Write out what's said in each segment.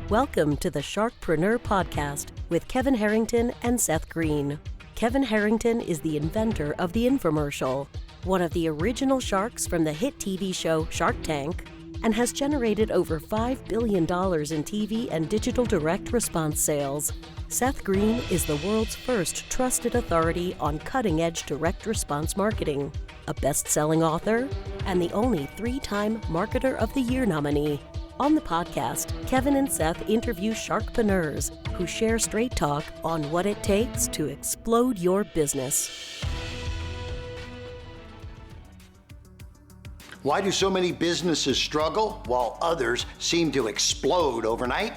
Welcome to the Sharkpreneur podcast with Kevin Harrington and Seth Greene. Kevin Harrington is the inventor of the infomercial, one of the original sharks from the hit TV show Shark Tank, and has generated over $5 billion in TV and digital direct response sales. Seth Greene is the world's first trusted authority on cutting-edge direct response marketing, a best-selling author, and the only 3-time Marketer of the Year nominee. On the podcast, Kevin and Seth interview Sharkpreneurs who share straight talk on what it takes to explode your business. Why do so many businesses struggle while others seem to explode overnight?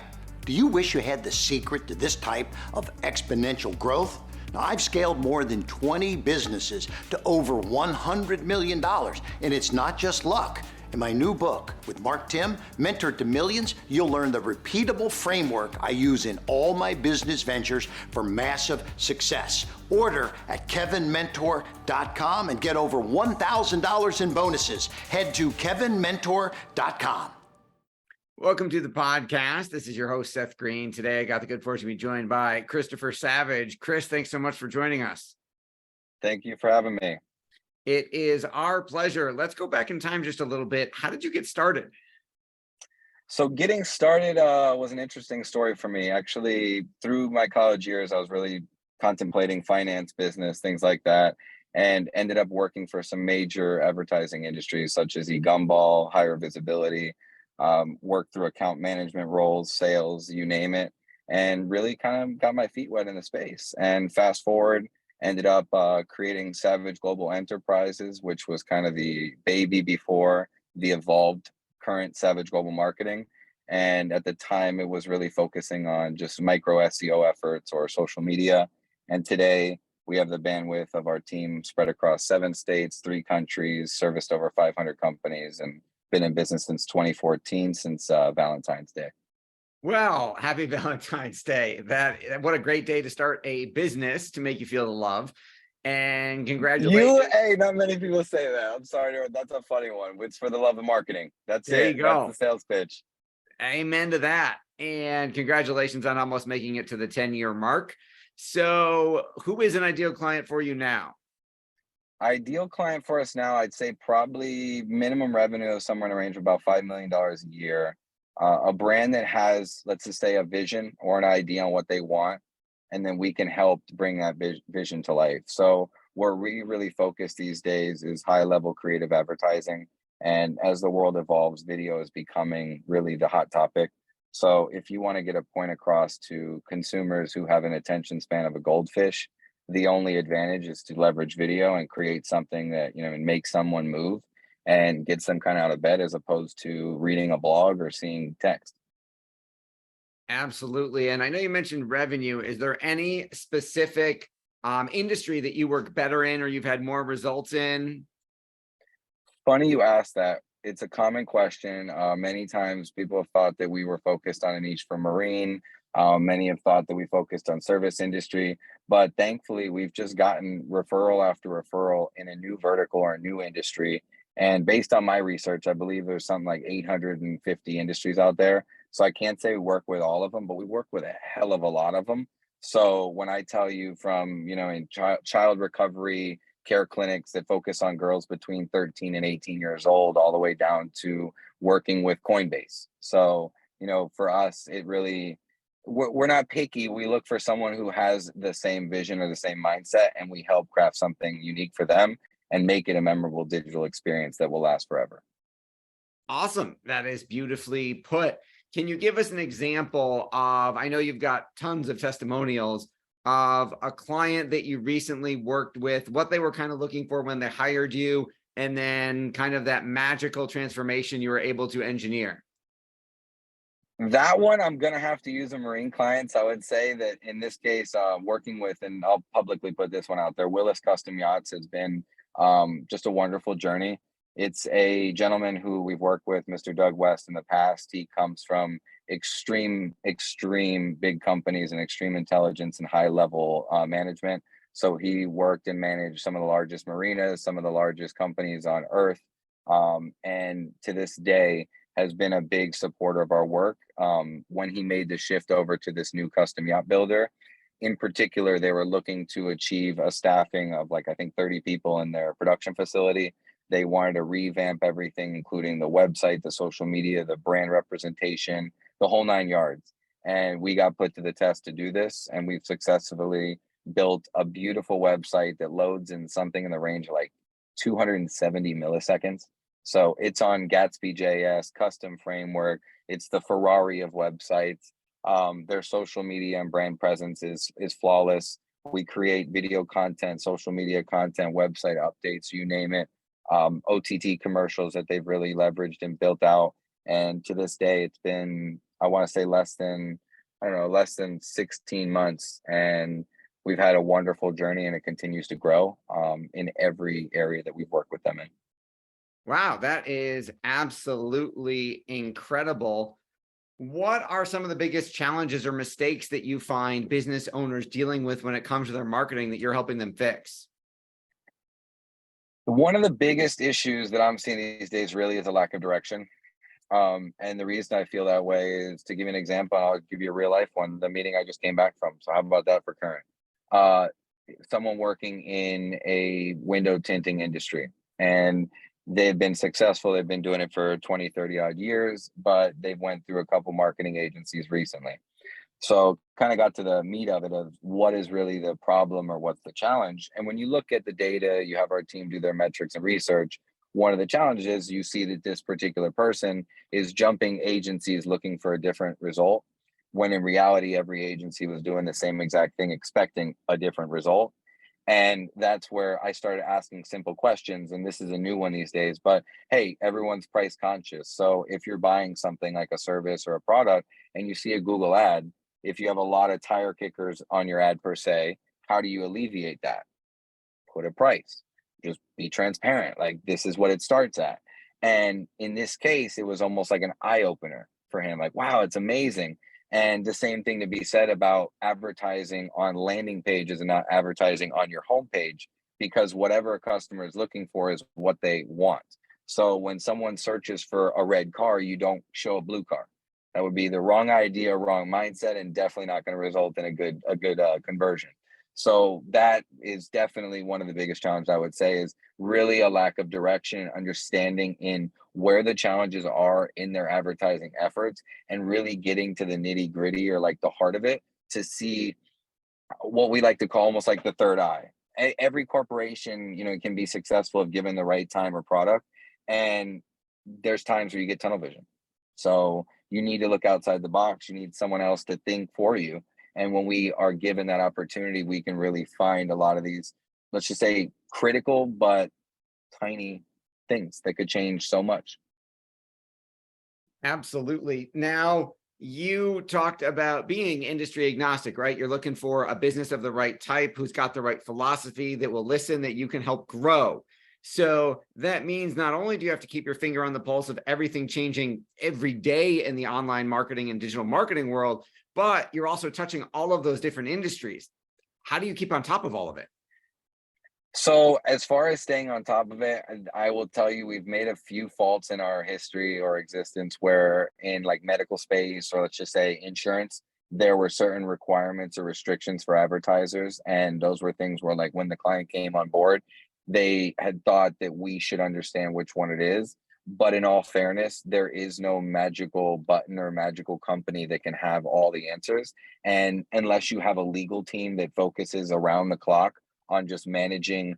Do you wish you had the secret to this type of exponential growth? Now, I've scaled more than 20 businesses to over $100 million, and it's not just luck. In my new book with Mark Tim, Mentor to Millions, you'll learn the repeatable framework I use in all my business ventures for massive success. Order at kevinmentor.com and get over $1,000 in bonuses. Head to kevinmentor.com. Welcome to the podcast. This is your host, Seth Greene. Today, I got the good fortune to be joined by Christopher Savage. Chris, thanks so much for joining us. Thank you for having me. It is our pleasure. Let's go back in time just a little bit. How did you get started? So getting started was an interesting story for me. Actually, through my college years, I was really contemplating finance, business, things like that, and ended up working for some major advertising industries such as e-gumball, higher visibility, worked through account management roles, sales, you name it, and really kind of got my feet wet in the space. And fast forward, ended up creating Savage Global Enterprises, which was kind of the baby before the evolved current Savage Global Marketing. And at the time, it was really focusing on just micro SEO efforts or social media. And today, we have the bandwidth of our team spread across 7 states, 3 countries, serviced over 500 companies, and been in business since 2014, since Valentine's Day. Well, happy Valentine's Day. What a great day to start a business to make you feel the love. And congratulations. Hey, not many people say that. I'm sorry, that's a funny one. It's for the love of marketing. That's there it. You go. That's the sales pitch. Amen to that. And congratulations on almost making it to the 10-year mark. So who is an ideal client for you now? Ideal client for us now, I'd say probably minimum revenue of somewhere in the range of about $5 million a year. A brand that has, let's just say, a vision or an idea on what they want, and then we can help bring that vision to life. So where we really focus these days is high-level creative advertising. And as the world evolves, video is becoming really the hot topic. So if you want to get a point across to consumers who have an attention span of a goldfish, the only advantage is to leverage video and create something that, and make someone move and gets them kind of out of bed, as opposed to reading a blog or seeing text. Absolutely. And I know you mentioned revenue. Is there any specific industry that you work better in or you've had more results in? Funny you asked that. It's a common question. Many times people have thought that we were focused on a niche for marine. Many have thought that we focused on service industry, but thankfully we've just gotten referral after referral in a new vertical or a new industry. And based on my research, I believe there's something like 850 industries out there. So I can't say we work with all of them, but we work with a hell of a lot of them. So when I tell you from, in child recovery care clinics that focus on girls between 13 and 18 years old, all the way down to working with Coinbase. So, for us, it really, we're not picky. We look for someone who has the same vision or the same mindset, and we help craft something unique for them and make it a memorable digital experience that will last forever. Awesome. That is beautifully put. Can you give us an example of, I know you've got tons of testimonials of a client that you recently worked with, what they were kind of looking for when they hired you, and then kind of that magical transformation you were able to engineer? That one, I'm going to have to use a marine clients. I would say that in this case, working with, and I'll publicly put this one out there, Willis Custom Yachts has been just a wonderful journey. It's a gentleman who we've worked with, Mr. Doug West, in the past. He comes from extreme big companies and extreme intelligence and high level management. So he worked and managed some of the largest marinas, some of the largest companies on earth. And to this day, has been a big supporter of our work. When he made the shift over to this new custom yacht builder, in particular, they were looking to achieve a staffing of like, I think 30 people in their production facility. They wanted to revamp everything, including the website, the social media, the brand representation, the whole 9 yards. And we got put to the test to do this, and we've successfully built a beautiful website that loads in something in the range of like 270 milliseconds. So it's on Gatsby.js, custom framework. It's the Ferrari of websites. Their social media and brand presence is flawless. We create video content, social media content, website updates, you name it. OTT commercials that they've really leveraged and built out. And to this day, it's been, I want to say less than 16 months. And we've had a wonderful journey, and it continues to grow in every area that we've worked with them in. Wow, that is absolutely incredible. What are some of the biggest challenges or mistakes that you find business owners dealing with when it comes to their marketing that you're helping them fix? One of the biggest issues that I'm seeing these days really is a lack of direction. And the reason I feel that way is, to give you an example, I'll give you a real life one, the meeting I just came back from. So how about that for current? Someone working in a window tinting industry, and they've been successful. They've been doing it for 20, 30 odd years, but they've went through a couple marketing agencies recently. So kind of got to the meat of it, of what is really the problem or what's the challenge. And when you look at the data, you have our team do their metrics and research. One of the challenges is you see that this particular person is jumping agencies looking for a different result, when in reality, every agency was doing the same exact thing, expecting a different result. And that's where I started asking simple questions. And this is a new one these days, but hey, everyone's price conscious. So if you're buying something like a service or a product and you see a Google ad, if you have a lot of tire kickers on your ad per se, how do you alleviate that? Put a price, just be transparent. Like, this is what it starts at. And in this case, it was almost like an eye opener for him. Like, wow, it's amazing. And the same thing to be said about advertising on landing pages and not advertising on your homepage, because whatever a customer is looking for is what they want. So when someone searches for a red car, you don't show a blue car. That would be the wrong idea, wrong mindset, and definitely not going to result in a good conversion. So that is definitely one of the biggest challenges, I would say, is really a lack of direction and understanding in where the challenges are in their advertising efforts, and really getting to the nitty gritty, or like the heart of it, to see what we like to call almost like the third eye. Every corporation, can be successful if given the right time or product. And there's times where you get tunnel vision. So you need to look outside the box. You need someone else to think for you. And when we are given that opportunity, we can really find a lot of these, let's just say, critical but tiny things that could change so much. Absolutely. Now, you talked about being industry agnostic, right? You're looking for a business of the right type, who's got the right philosophy, that will listen, that you can help grow. So that means not only do you have to keep your finger on the pulse of everything changing every day in the online marketing and digital marketing world, but you're also touching all of those different industries. How do you keep on top of all of it? So as far as staying on top of it, I will tell you, we've made a few faults in our history or existence where, in like medical space, or let's just say insurance, there were certain requirements or restrictions for advertisers. And those were things where, like, when the client came on board, they had thought that we should understand which one it is. But in all fairness, there is no magical button or magical company that can have all the answers. And unless you have a legal team that focuses around the clock on just managing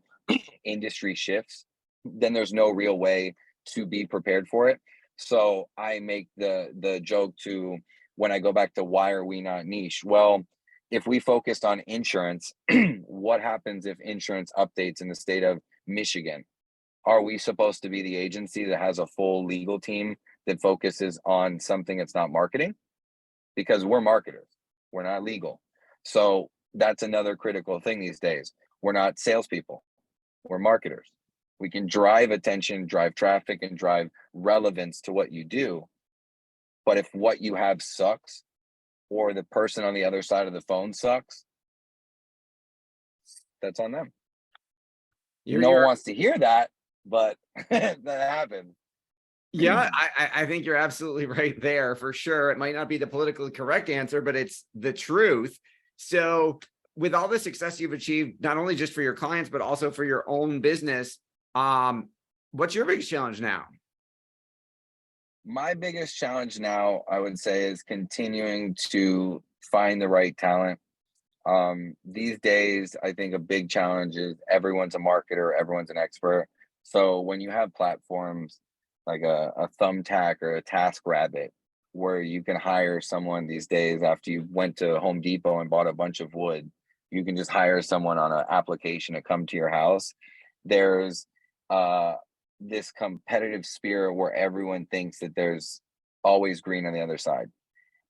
industry shifts, then there's no real way to be prepared for it. So I make the joke to, when I go back to why are we not niche? Well, if we focused on insurance, what happens if insurance updates in the state of Michigan? Are we supposed to be the agency that has a full legal team that focuses on something that's not marketing? Because we're marketers, we're not legal. So that's another critical thing these days. We're not salespeople, we're marketers. We can drive attention, drive traffic, and drive relevance to what you do. But if what you have sucks, or the person on the other side of the phone sucks, that's on them. No one wants to hear that, but that happens. Yeah, I think you're absolutely right there for sure. It might not be the politically correct answer, but it's the truth. So with all the success you've achieved, not only just for your clients, but also for your own business, what's your biggest challenge now? My biggest challenge now, I would say, is continuing to find the right talent. These days, I think a big challenge is everyone's a marketer, everyone's an expert. So when you have platforms like a Thumbtack or a TaskRabbit, where you can hire someone these days after you went to Home Depot and bought a bunch of wood, you can just hire someone on an application to come to your house. There's uh, this competitive spirit where everyone thinks that there's always green on the other side.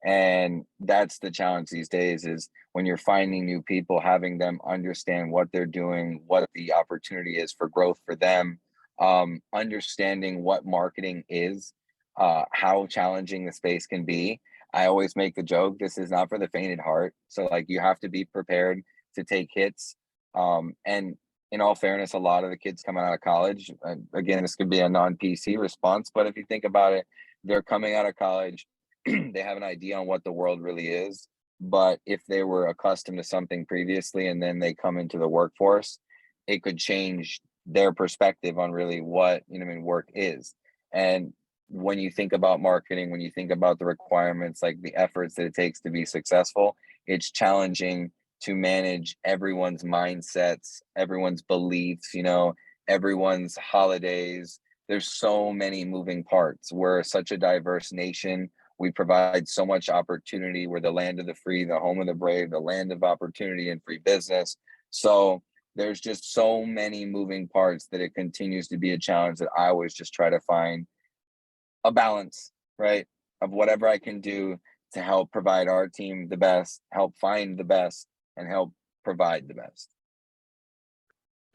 And that's the challenge these days, is when you're finding new people, having them understand what they're doing, what the opportunity is for growth for them, understanding what marketing is, how challenging the space can be. I always make the joke, this is not for the faint at heart. So like you have to be prepared to take hits. And in all fairness, a lot of the kids coming out of college, again, this could be a non-PC response, but if you think about it, they're coming out of college, they have an idea on what the world really is. But if they were accustomed to something previously and then they come into the workforce, it could change their perspective on really what, work is. And when you think about marketing, when you think about the requirements, like the efforts that it takes to be successful, it's challenging to manage everyone's mindsets, everyone's beliefs, everyone's holidays. There's so many moving parts. We're such a diverse nation. We provide so much opportunity. We're the land of the free, the home of the brave, the land of opportunity and free business. So there's just so many moving parts that it continues to be a challenge that I always just try to find a balance, right? Of whatever I can do to help provide our team the best, help find the best, and help provide the best.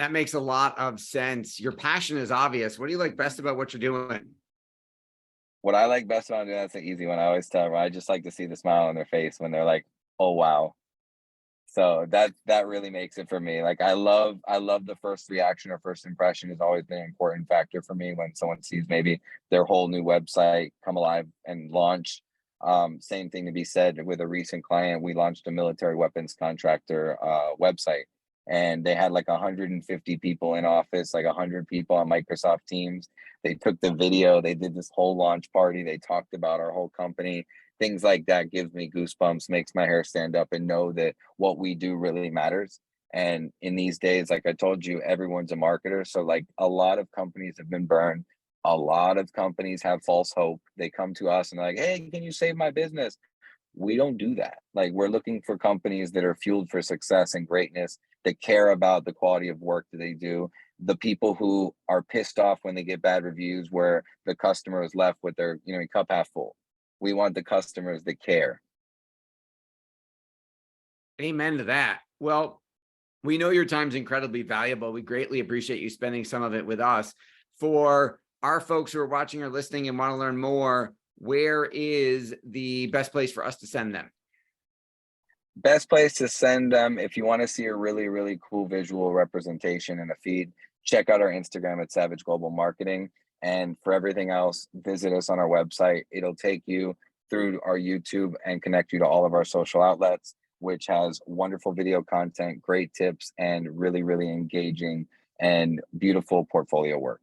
That makes a lot of sense. Your passion is obvious. What do you like best about what you're doing? What I like best about it, that's an easy one. I always tell them, I just like to see the smile on their face when they're like, "Oh wow." So that really makes it for me. Like I love the first reaction or first impression has always been an important factor for me when someone sees maybe their whole new website come alive and launch. Same thing to be said with a recent client. We launched a military weapons contractor website, and they had like 150 people in office, like 100 people on Microsoft Teams. They took the video, they did this whole launch party, they talked about our whole company. Things like that gives me goosebumps, makes my hair stand up, and know that what we do really matters. And in these days, like I told you, everyone's a marketer. So like a lot of companies have been burned. A lot of companies have false hope. They come to us and they're like, "Hey, can you save my business?" We don't do that. Like we're looking for companies that are fueled for success and greatness, that care about the quality of work that they do. The people who are pissed off when they get bad reviews where the customer is left with their, cup half full. We want the customers that care. Amen to that. Well, we know your time's incredibly valuable. We greatly appreciate you spending some of it with us. For our folks who are watching or listening and want to learn more, where is the best place for us to send them? Best place to send them, if you want to see a really, really cool visual representation in a feed, check out our Instagram at Savage Global Marketing. And for everything else, visit us on our website. It'll take you through our YouTube and connect you to all of our social outlets, which has wonderful video content, great tips, and really, really engaging and beautiful portfolio work.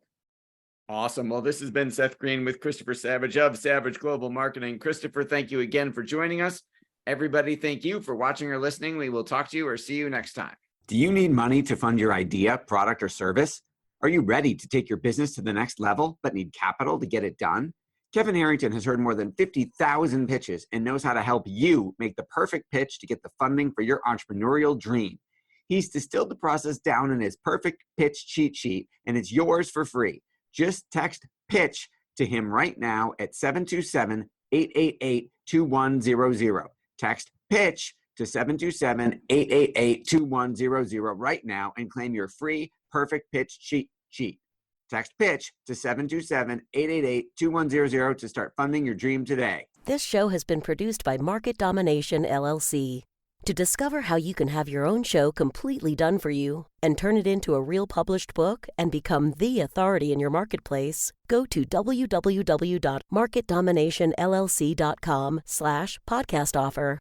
Awesome. Well, this has been Seth Greene with Christopher Savage of Savage Global Marketing. Christopher, thank you again for joining us. Everybody, thank you for watching or listening. We will talk to you or see you next time. Do you need money to fund your idea, product, or service? Are you ready to take your business to the next level but need capital to get it done? Kevin Harrington has heard more than 50,000 pitches and knows how to help you make the perfect pitch to get the funding for your entrepreneurial dream. He's distilled the process down in his perfect pitch cheat sheet, and it's yours for free. Just text PITCH to him right now at 727-888-2100. Text PITCH to 727-888-2100 right now and claim your free perfect pitch cheat sheet. Text PITCH to 727-888-2100 to start funding your dream today. This show has been produced by Market Domination LLC. To discover how you can have your own show completely done for you and turn it into a real published book and become the authority in your marketplace, go to www.marketdominationllc.com/podcast offer.